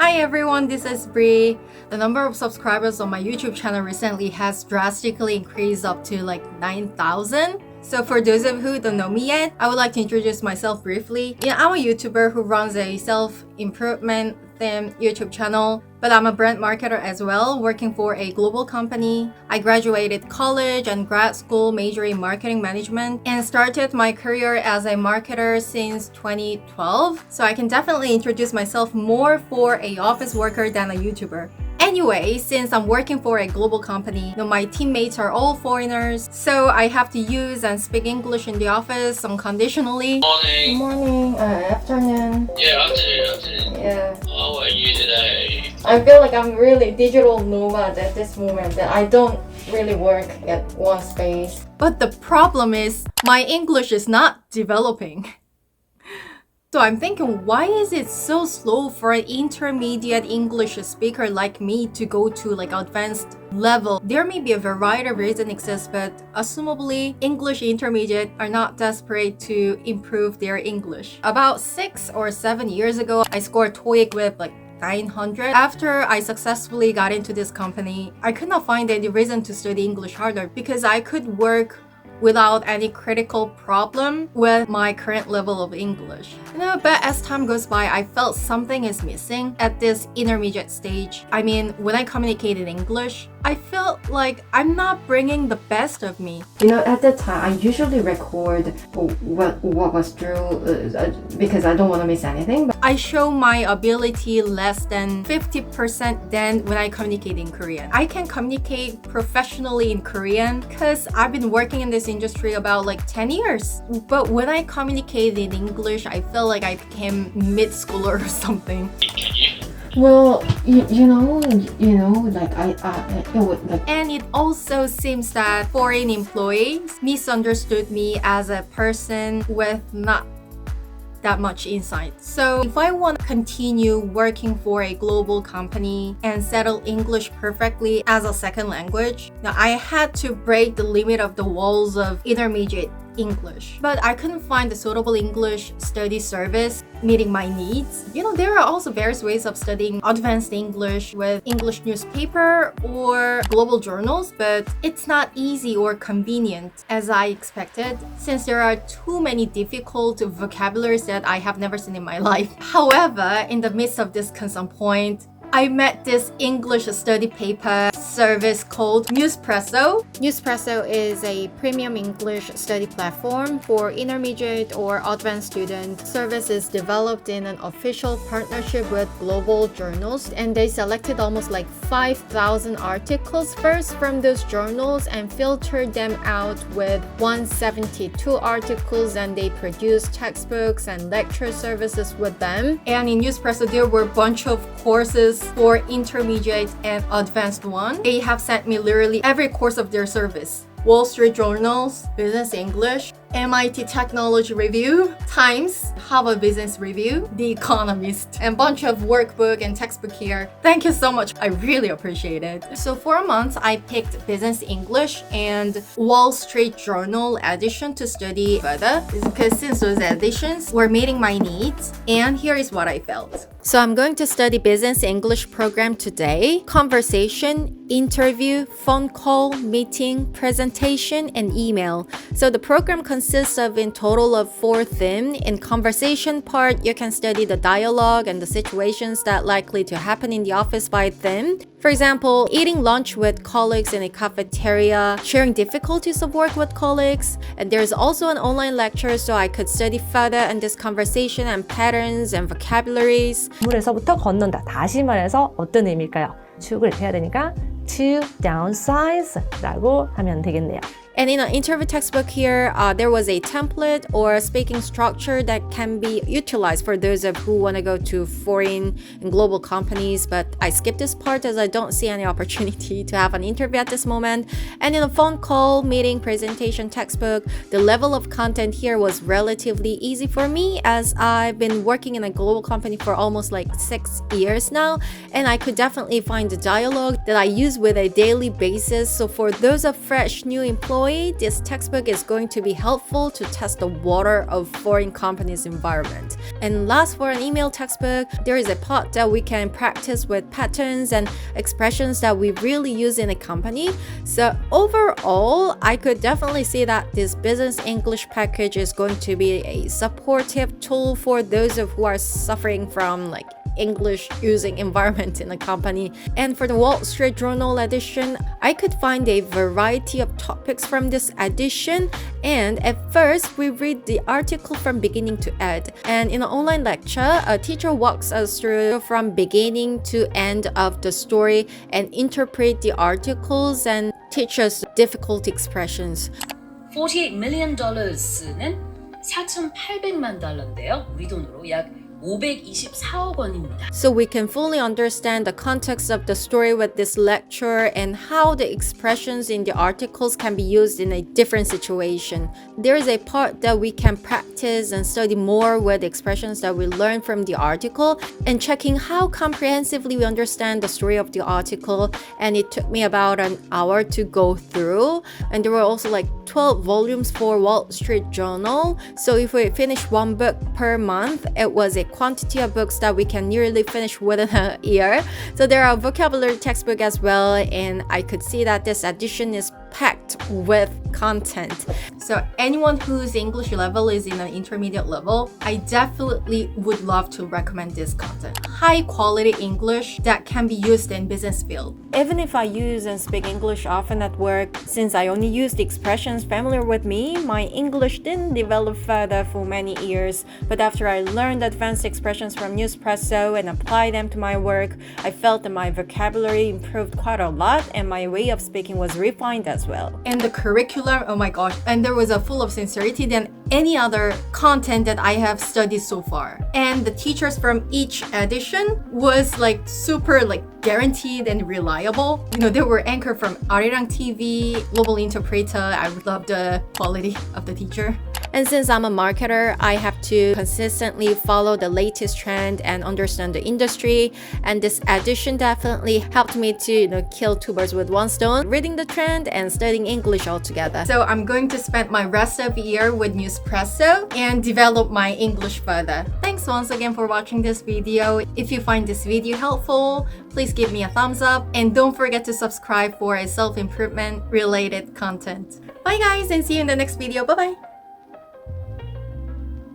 Hi everyone, this is Bri. The number of subscribers on my YouTube channel recently has drastically increased up to like 9,000. So for those of you who don't know me yet, I would like to introduce myself briefly. I'm a YouTuber who runs a self-improvement themed YouTube channel, but I'm a brand marketer as well, working for a global company. I graduated college and grad school majoring in marketing management and started my career as a marketer since 2012. So I can definitely introduce myself more for a office worker than a YouTuber. Anyway, since I'm working for a global company, my teammates are all foreigners, so I have to use and speak English in the office unconditionally. Morning. Good morning, afternoon. Yeah, afternoon. Yeah. How are you today? I feel like I'm really digital nomad at this moment, that I don't really work at one space. But the problem is, my English is not developing. So I'm thinking, why is it so slow for an intermediate English speaker like me to go to like advanced level? There may be a variety of reasons exist, but assumably English intermediate are not desperate to improve their English. About 6 or 7 years ago, I scored TOEIC with like 900. After I successfully got into this company, I could not find any reason to study English harder because I could work without any critical problem with my current level of English. But as time goes by, I felt something is missing at this intermediate stage. I mean, when I communicate in English, I felt like I'm not bringing the best of me. At that time, I usually record what was true because I don't want to miss anything. I show my ability less than 50% than when I communicate in Korean. I can communicate professionally in Korean because I've been working in this industry about like 10 years. But when I communicate in English, I feel like I became mid-schooler or something. Can you? Well, like it would like. And it also seems that foreign employees misunderstood me as a person with not that much insight. So if I want to continue working for a global company and settle English perfectly as a second language, now I had to break the limit of the walls of intermediate English. But I couldn't find a suitable English study service meeting my needs. There are also various ways of studying advanced English with English newspaper or global journals, but it's not easy or convenient as I expected, since there are too many difficult vocabularies that I have never seen in my life. However, in the midst of this concern point, I met this English study paper service called 뉴스프레소. 뉴스프레소 is a premium English study platform for intermediate or advanced students. Service is developed in an official partnership with global journals, and they selected almost like 5,000 articles first from those journals and filtered them out with 172 articles, and they produced textbooks and lecture services with them. And in 뉴스프레소, there were a bunch of courses for intermediate and advanced one. They have sent me literally every course of their service. Wall Street Journals, Business English, MIT Technology Review, Times, Harvard Business Review, The Economist, and bunch of workbook and textbook here. Thank you so much. I really appreciate it. So for a month, I picked Business English and Wall Street Journal edition to study further because since those editions were meeting my needs, and here is what I felt. So I'm going to study Business English program today. Conversation, interview, phone call, meeting, presentation, and email. So the program consists of in total of 4 themes. In conversation part, you can study the dialogue and the situations that likely to happen in the office by theme. For example, eating lunch with colleagues in a cafeteria, sharing difficulties of work with colleagues, and there's also an online lecture so I could study further in this conversation and patterns and vocabularies. 물에서부터 걷는다. 다시 말해서 어떤 의미일까요? 축을 해야 되니까 to downsize 라고 하면 되겠네요. And in an interview textbook here, there was a template or a speaking structure that can be utilized for those of who want to go to foreign and global companies, but I skipped this part as I don't see any opportunity to have an interview at this moment. And in a phone call, meeting, presentation, textbook, the level of content here was relatively easy for me as I've been working in a global company for almost like 6 years now, and I could definitely find the dialogue that I use with a daily basis. So for those of fresh new employees employee, this textbook is going to be helpful to test the water of foreign companies' environment. And last, for an email textbook, there is a part that we can practice with patterns and expressions that we really use in a company. So overall, I could definitely see that this business English package is going to be a supportive tool for those of who are suffering from like English using environment in a company. And for the Wall Street Journal edition, I could find a variety of topics from this edition. And at first, we read the article from beginning to end. And in an online lecture, a teacher walks us through from beginning to end of the story and interpret the articles and teach us difficult expressions. $48 million는 4,800만 달러인데요. 우리 돈으로 약 524억 원입니다. So we can fully understand the context of the story with this lecture and how the expressions in the articles can be used in a different situation. There is a part that we can practice and study more with expressions that we learn from the article and checking how comprehensively we understand the story of the article. And it took me about an hour to go through. And there were also like 12 volumes for Wall Street Journal. So if we finish one book per month, it was a quantity of books that we can nearly finish within a year. So there are vocabulary textbook as well, and I could see that this edition is packed with content. So anyone whose English level is in an intermediate level, I definitely would love to recommend this content. High quality English that can be used in business field. Even if I use and speak English often at work, since I only use the expressions familiar with me, my English didn't develop further for many years. But after I learned advanced expressions from Newspresso and applied them to my work, I felt that my vocabulary improved quite a lot and my way of speaking was refined as well. And the curriculum, oh my gosh, and there was a full of sincerity than any other content that I have studied so far. And the teachers from each edition was like super like guaranteed and reliable. You know, they were anchored from Arirang TV, Global Interpreter. I love the quality of the teacher. And since I'm a marketer, I have to consistently follow the latest trend and understand the industry. And this edition definitely helped me to, kill two birds with one stone, reading the trend and studying English all together. So I'm going to spend my rest of the year with Newspresso and develop my English further. Thanks once again for watching this video. If you find this video helpful, please give me a thumbs up and don't forget to subscribe for a self-improvement related content. Bye guys, and see you in the next video. Bye bye.